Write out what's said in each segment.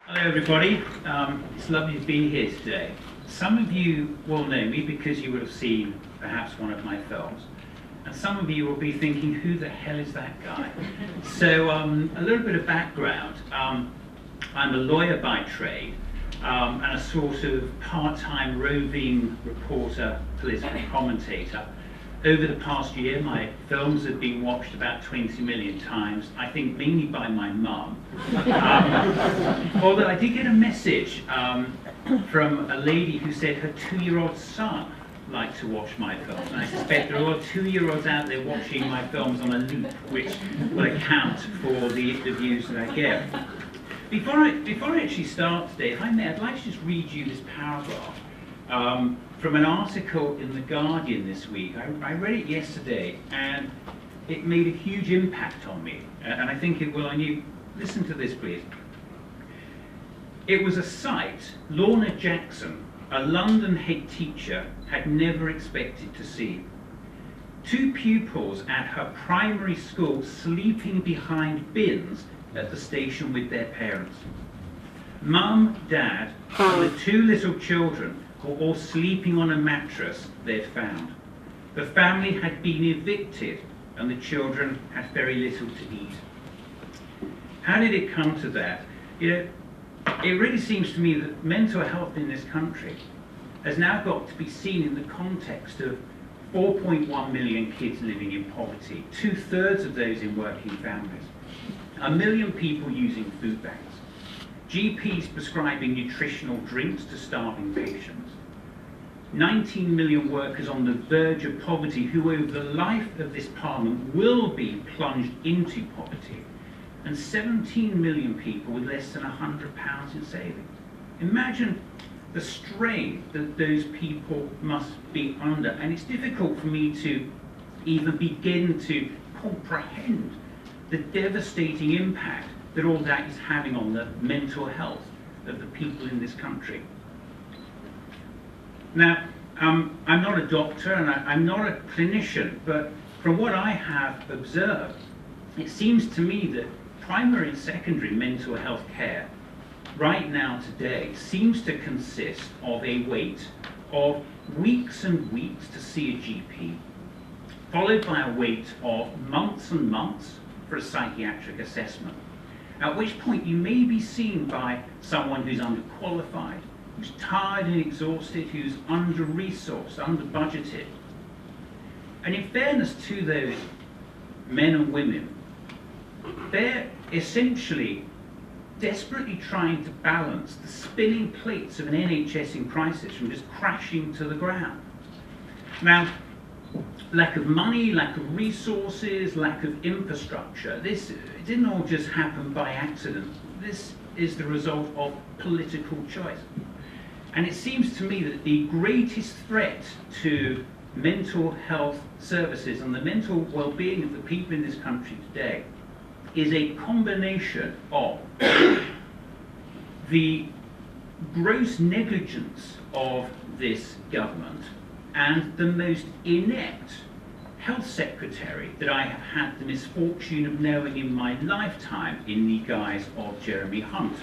Hello everybody, it's lovely to be here today. Some of you will know me because you would have seen perhaps one of my films, and some of you will be thinking, who the hell is that guy? So a little bit of background. I'm a lawyer by trade and a sort of part-time roving reporter, political commentator. Over the past year, my films have been watched about 20 million times, I think mainly by my mum. Although I did get a message from a lady who said her 2-year-old son liked to watch my films. And I suspect there are a lot of 2-year-olds out there watching my films on a loop, which will account for the views that I get. Before I actually start today, if I may, I'd like to just read you this paragraph from an article in The Guardian this week. I read it yesterday and it made a huge impact on me, and I think it will on you. Listen to this, please. It was a sight Lorna Jackson, a London head teacher, had never expected to see. 2 pupils at her primary school sleeping behind bins at the station with their parents. Mum, Dad, and the 2 little children were all sleeping on a mattress they'd found. The family had been evicted and the children had very little to eat. How did it come to that? You know, it really seems to me that mental health in this country has now got to be seen in the context of 4.1 million kids living in poverty, 2/3 of those in working families, 1 million people using food banks, GPs prescribing nutritional drinks to starving patients, 19 million workers on the verge of poverty who over the life of this parliament will be plunged into poverty, and 17 million people with less than £100 in savings. Imagine the strain that those people must be under, and it's difficult for me to even begin to comprehend the devastating impact that all that is having on the mental health of the people in this country. Now, I'm not a doctor and I'm not a clinician, but from what I have observed, it seems to me that primary and secondary mental health care right now today seems to consist of a wait of weeks and weeks to see a GP, followed by a wait of months and months for a psychiatric assessment, at which point you may be seen by someone who's underqualified, who's tired and exhausted, who's under-resourced, under-budgeted. And in fairness to those men and women, they're essentially desperately trying to balance the spinning plates of an NHS in crisis from just crashing to the ground. Now, lack of money, lack of resources, lack of infrastructure, this didn't all just happen by accident. This is the result of political choice. And it seems to me that the greatest threat to mental health services and the mental well-being of the people in this country today is a combination of the gross negligence of this government and the most inept health secretary that I have had the misfortune of knowing in my lifetime, in the guise of Jeremy Hunt.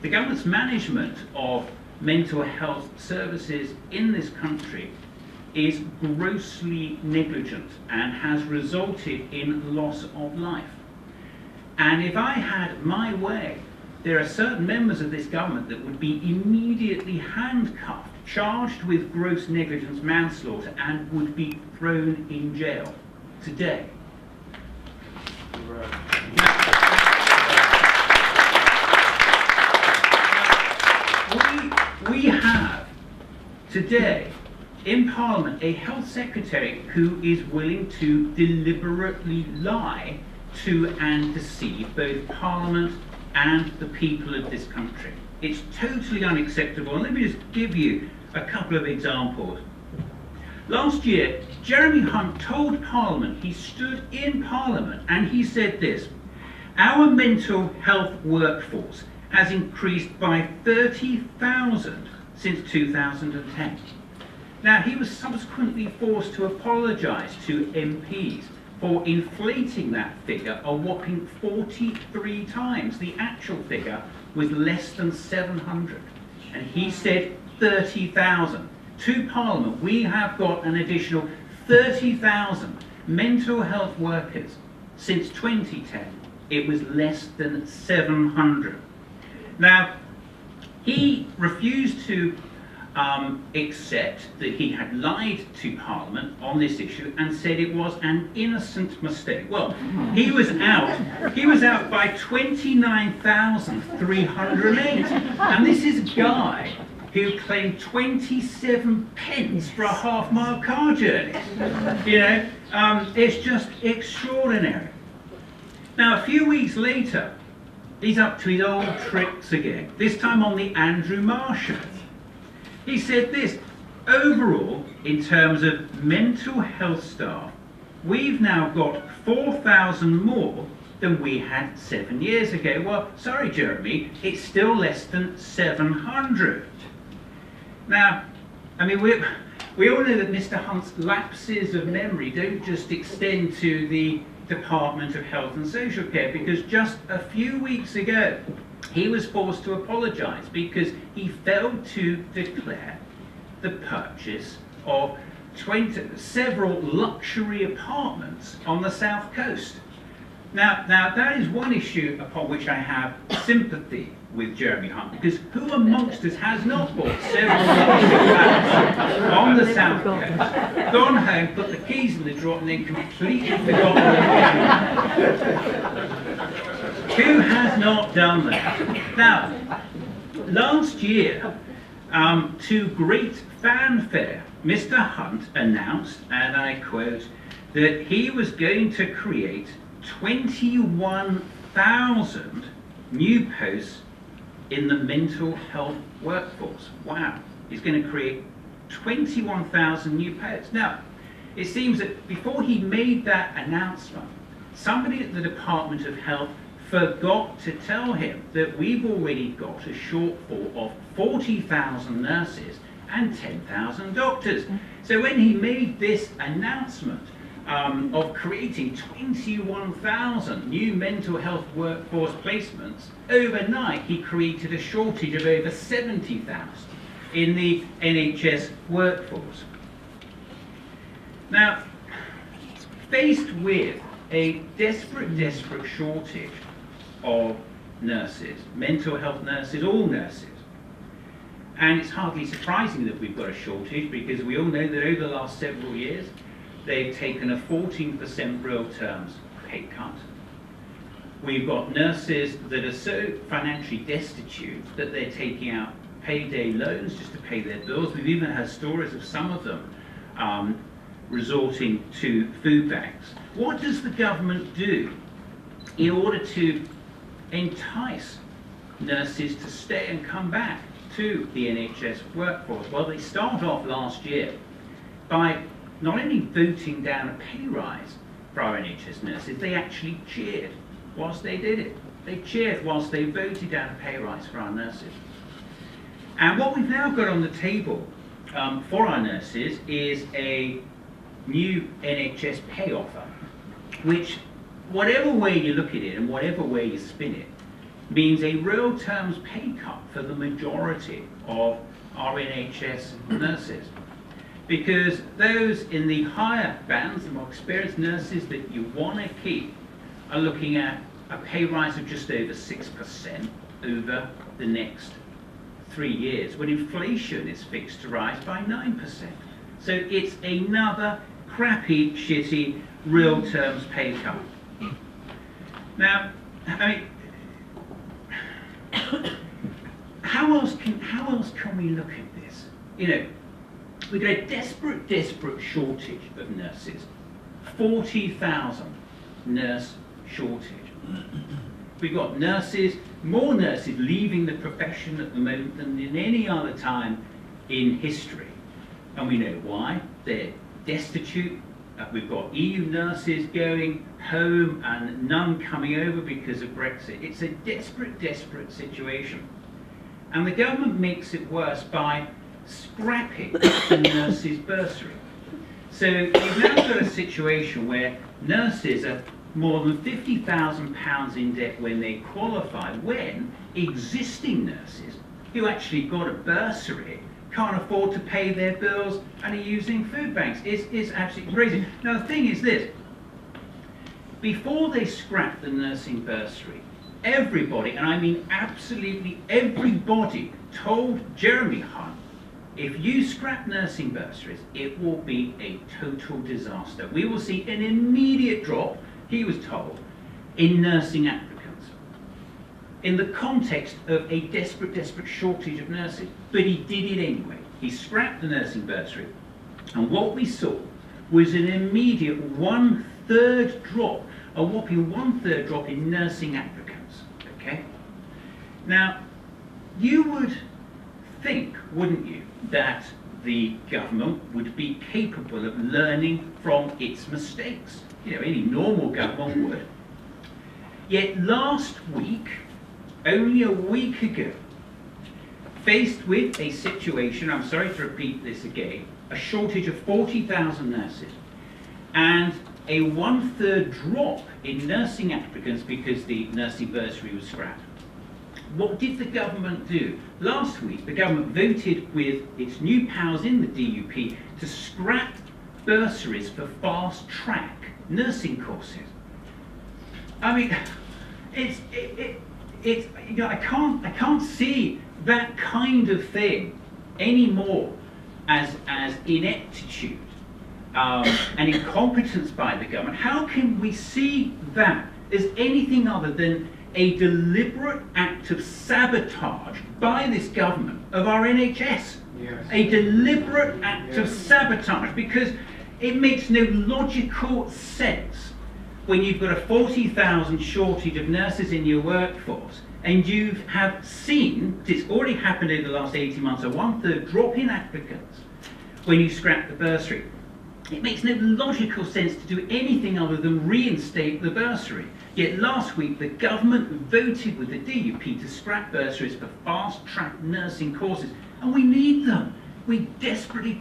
The government's management of mental health services in this country is grossly negligent and has resulted in loss of life. And if I had my way, there are certain members of this government that would be immediately handcuffed, charged with gross negligence manslaughter, and would be thrown in jail today. We have today in Parliament a health secretary who is willing to deliberately lie to and deceive both Parliament and the people of this country. It's totally unacceptable. And let me just give you a couple of examples. Last year, Jeremy Hunt told Parliament, he stood in Parliament and he said this: our mental health workforce has increased by 30,000 since 2010. Now, he was subsequently forced to apologise to MPs for inflating that figure a whopping 43 times. The actual figure was less than 700. And he said 30,000. To Parliament, we have got an additional 30,000 mental health workers since 2010. It was less than 700. Now, he refused to accept that he had lied to Parliament on this issue and said it was an innocent mistake. Well, he was out by 29,308. And this is a guy who claimed 27 pence for a half-mile car journey. You know, it's just extraordinary. Now, a few weeks later, he's up to his old tricks again, this time on the Andrew Marr show. He said this: overall, in terms of mental health staff, we've now got 4,000 more than we had 7 years ago. Well, sorry, Jeremy, it's still less than 700. Now, I mean, we all know that Mr. Hunt's lapses of memory don't just extend to the Department of Health and Social Care, because just a few weeks ago he was forced to apologise because he failed to declare the purchase of several luxury apartments on the south coast. Now that is one issue upon which I have sympathy with Jeremy Hunt, because who amongst us has not bought several luxury flats on the south coast, gone home, put the keys in the drawer, and then completely forgotten them? Who has not done that? Now, last year, to great fanfare, Mr. Hunt announced, and I quote, that he was going to create 21,000 new posts in the mental health workforce. Wow, he's going to create 21,000 new posts. Now, it seems that before he made that announcement, somebody at the Department of Health forgot to tell him that we've already got a shortfall of 40,000 nurses and 10,000 doctors. So when he made this announcement of creating 21,000 new mental health workforce placements, overnight he created a shortage of over 70,000 in the NHS workforce. Now, faced with a desperate shortage of nurses, mental health nurses, all nurses, and it's hardly surprising that we've got a shortage, because we all know that over the last several years they've taken a 14% real terms pay cut. We've got nurses that are so financially destitute that they're taking out payday loans just to pay their bills. We've even had stories of some of them resorting to food banks. What does the government do in order to entice nurses to stay and come back to the NHS workforce? Well, they start off last year by not only voting down a pay rise for our NHS nurses, they actually cheered whilst they did it. They cheered whilst they voted down a pay rise for our nurses. And what we've now got on the table for our nurses is a new NHS pay offer, which, whatever way you look at it and whatever way you spin it, means a real terms pay cut for the majority of our NHS nurses. Because those in the higher bands, the more experienced nurses that you want to keep, are looking at a pay rise of just over 6% over the next 3 years, when inflation is fixed to rise by 9%. So it's another crappy, shitty, real terms pay cut. Now, I mean, how else can we look at this? You know, we've got a desperate shortage of nurses. 40,000 nurse shortage. We've got nurses, more nurses leaving the profession at the moment than in any other time in history. And we know why. They're destitute. We've got EU nurses going home and none coming over because of Brexit. It's a desperate situation. And the government makes it worse by scrapping the nurses' bursary. So you've now got a situation where nurses are more than £50,000 in debt when they qualify, when existing nurses who actually got a bursary can't afford to pay their bills and are using food banks. It's absolutely crazy. Now the thing is this, before they scrapped the nursing bursary, everybody, and I mean absolutely everybody, told Jeremy Hunt, if you scrap nursing bursaries, it will be a total disaster. We will see an immediate drop, he was told, in nursing applicants, in the context of a desperate shortage of nurses. But he did it anyway. He scrapped the nursing bursary, and what we saw was an immediate one-third drop, a whopping one-third drop in nursing applicants. Okay? Now, you would think, wouldn't you, that the government would be capable of learning from its mistakes. You know, any normal government would. Yet last week, only a week ago, faced with a situation, I'm sorry to repeat this again, a shortage of 40,000 nurses and a one-third drop in nursing applicants because the nursing bursary was scrapped. What did the government do? Last week, the government voted with its new powers in the DUP to scrap bursaries for fast-track nursing courses. I mean, it's you know, I can't see that kind of thing anymore as ineptitude and incompetence by the government. How can we see that as anything other than a deliberate act of sabotage by this government of our NHS? Yes. A deliberate act of sabotage, because it makes no logical sense when you've got a 40,000 shortage of nurses in your workforce and you have seen, it's already happened over the last 18 months, a one-third drop in applicants when you scrap the bursary. It makes no logical sense to do anything other than reinstate the bursary. Yet last week the government voted with the DUP to scrap bursaries for fast-track nursing courses, and we need them. We desperately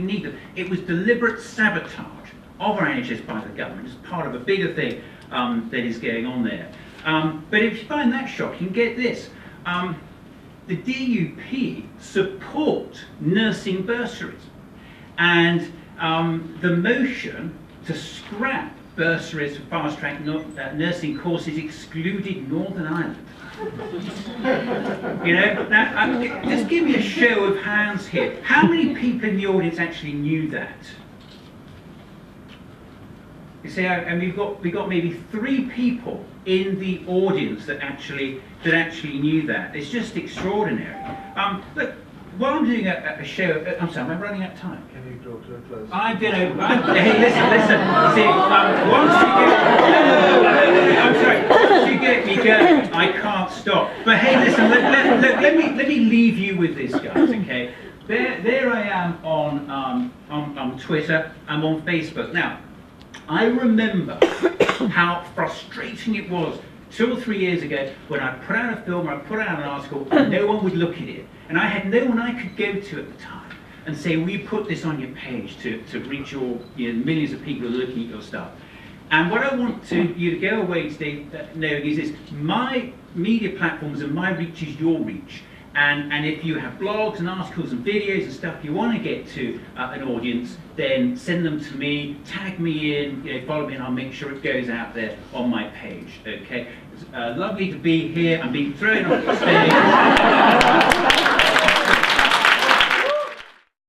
need them. It was deliberate sabotage of our NHS by the government as part of a bigger thing that is going on there. But if you find that shocking, get this. The DUP support nursing bursaries, and the motion to scrap bursaries for fast-track nursing courses excluded Northern Ireland. You know, now, just give me a show of hands here. How many people in the audience actually knew that? You see, and we've got maybe 3 people in the audience that actually knew that. It's just extraordinary. Look, while I'm doing a show, I'm sorry, am I running out of time? Can you draw to a close? I'm gonna. Hey, listen. See, once you get me going, I can't stop. But hey, listen. Let me leave you with this, guys. Okay. There I am on Twitter. I'm on Facebook now. I remember how frustrating it was 2 or 3 years ago when I put out a film or I put out an article and no one would look at it. And I had no one I could go to at the time and say, will you put this on your page to reach your millions of people who are looking at your stuff. And what I want you to go away today knowing is this: my media platforms and my reach is your reach. And if you have blogs and articles and videos and stuff you want to get to an audience, then send them to me, tag me in, follow me, and I'll make sure it goes out there on my page. Okay, it's lovely to be here. I'm being thrown off the stage.